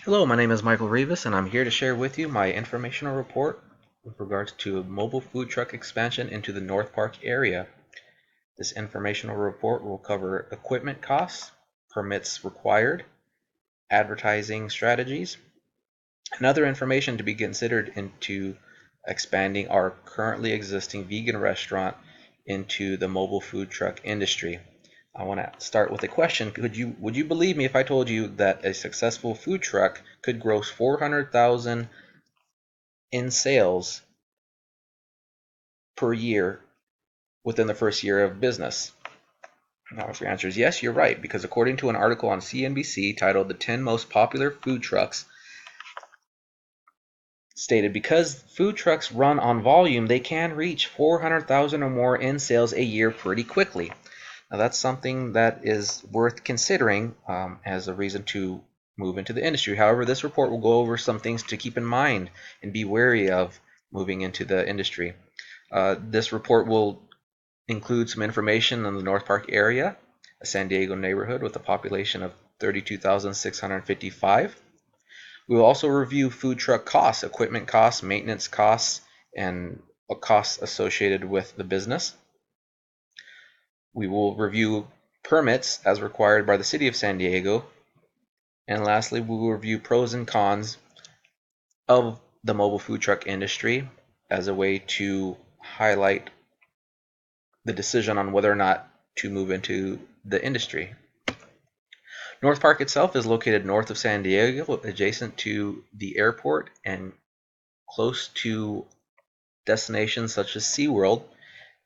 Hello, my name is Michael Rivas, and I'm here to share with you my informational report with regards to mobile food truck expansion into the North Park area. This informational report will cover equipment costs, permits required, advertising strategies, and other information to be considered into expanding our currently existing vegan restaurant into the mobile food truck industry. I want to start with a question. Would you believe me if I told you that a successful food truck could gross 400,000 in sales per year within the first year of business? Now, if your answer is yes, you're right, because according to an article on CNBC titled "The 10 Most Popular Food Trucks," stated because food trucks run on volume, they can reach 400,000 or more in sales a year pretty quickly. Now, that's something that is worth considering as a reason to move into the industry. However, this report will go over some things to keep in mind and be wary of moving into the industry. This report will include some information on the North Park area, a San Diego neighborhood with a population of 32,655. We will also review food truck costs, equipment costs, maintenance costs, and costs associated with the business. We will review permits as required by the City of San Diego. And lastly, we will review pros and cons of the mobile food truck industry as a way to highlight the decision on whether or not to move into the industry. North Park itself is located north of San Diego, adjacent to the airport and close to destinations such as SeaWorld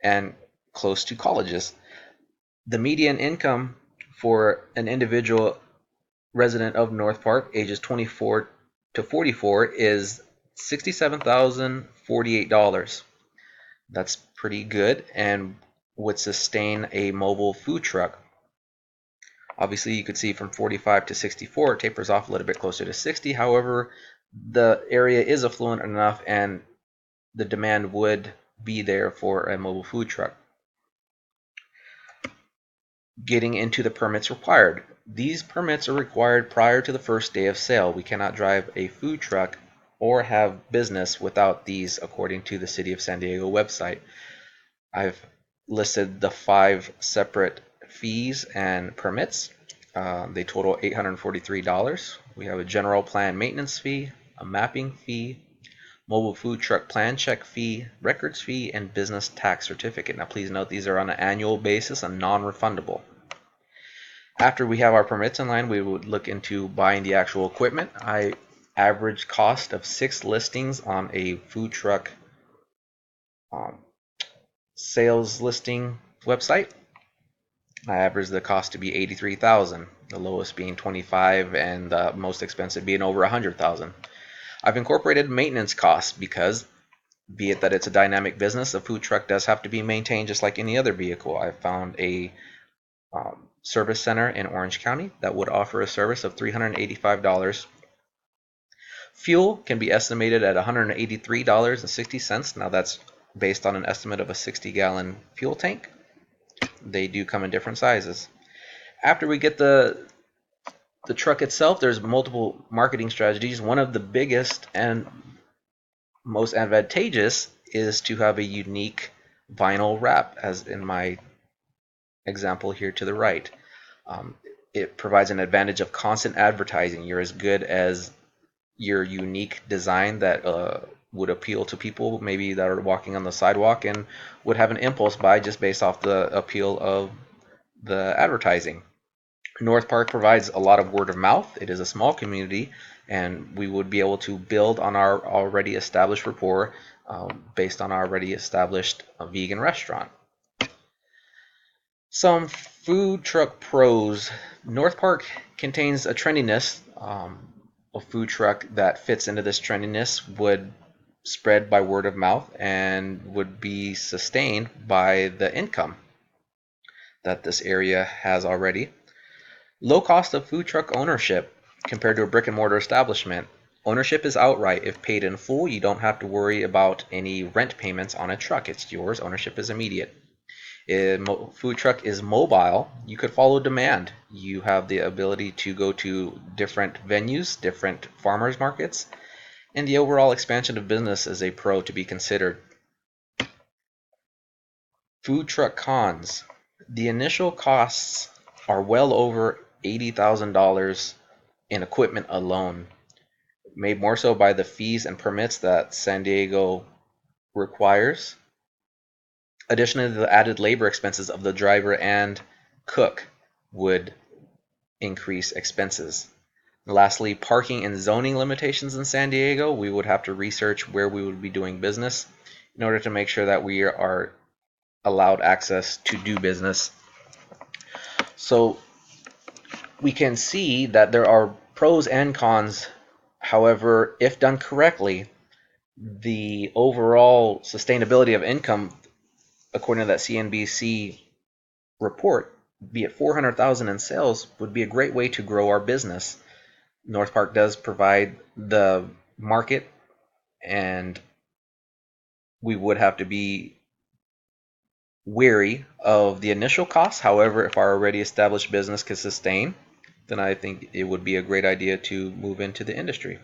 and close to colleges. The median income for an individual resident of North Park, ages 24 to 44, is $67,048. That's pretty good and would sustain a mobile food truck. Obviously, you could see from 45 to 64, it tapers off a little bit closer to 60. However, the area is affluent enough and the demand would be there for a mobile food truck. Getting into the permits required. These permits are required prior to the first day of sale. We cannot drive a food truck or have business without these, according to the City of San Diego website. I've listed the 5 separate fees and permits. They total $843. We have a general plan maintenance fee, a mapping fee, mobile food truck plan check fee, records fee, and business tax certificate. Now please note these are on an annual basis and non-refundable. After we have our permits in line, we would look into buying the actual equipment. I average cost of 6 listings on a food truck sales listing website. I average the cost to be $83,000, the lowest being $25,000 and the most expensive being over $100,000. I've incorporated maintenance costs because, be it that it's a dynamic business, a food truck does have to be maintained just like any other vehicle. I found a service center in Orange County that would offer a service of $385. Fuel can be estimated at $183.60. Now that's based on an estimate of a 60-gallon fuel tank. They do come in different sizes. After we get the truck itself, there's multiple marketing strategies. One of the biggest and most advantageous is to have a unique vinyl wrap, as in my example here to the right. It provides an advantage of constant advertising. You're as good as your unique design that would appeal to people maybe that are walking on the sidewalk and would have an impulse buy just based off the appeal of the advertising. North Park provides a lot of word of mouth. It is a small community, and we would be able to build on our already established rapport based on our already established vegan restaurant. Some food truck pros. North Park contains a trendiness. A food truck that fits into this trendiness would spread by word of mouth and would be sustained by the income that this area has already. Low cost of food truck ownership compared to a brick and mortar establishment. Ownership is outright. If paid in full, you don't have to worry about any rent payments on a truck. It's yours. Ownership is immediate. Food truck is mobile. You could follow demand. You have the ability to go to different venues, different farmers markets, and the overall expansion of business is a pro to be considered. Food truck cons. The initial costs are well over $80,000 in equipment alone, made more so by the fees and permits that San Diego requires. Additionally, the added labor expenses of the driver and cook would increase expenses. Lastly, parking and zoning limitations in San Diego. We would have to research where we would be doing business in order to make sure that we are allowed access to do business. So we can see that there are pros and cons. However, if done correctly, the overall sustainability of income, according to that CNBC report, be it 400,000 in sales, would be a great way to grow our business. North Park does provide the market, and we would have to be wary of the initial costs. However, if our already established business can sustain, then I think it would be a great idea to move into the industry.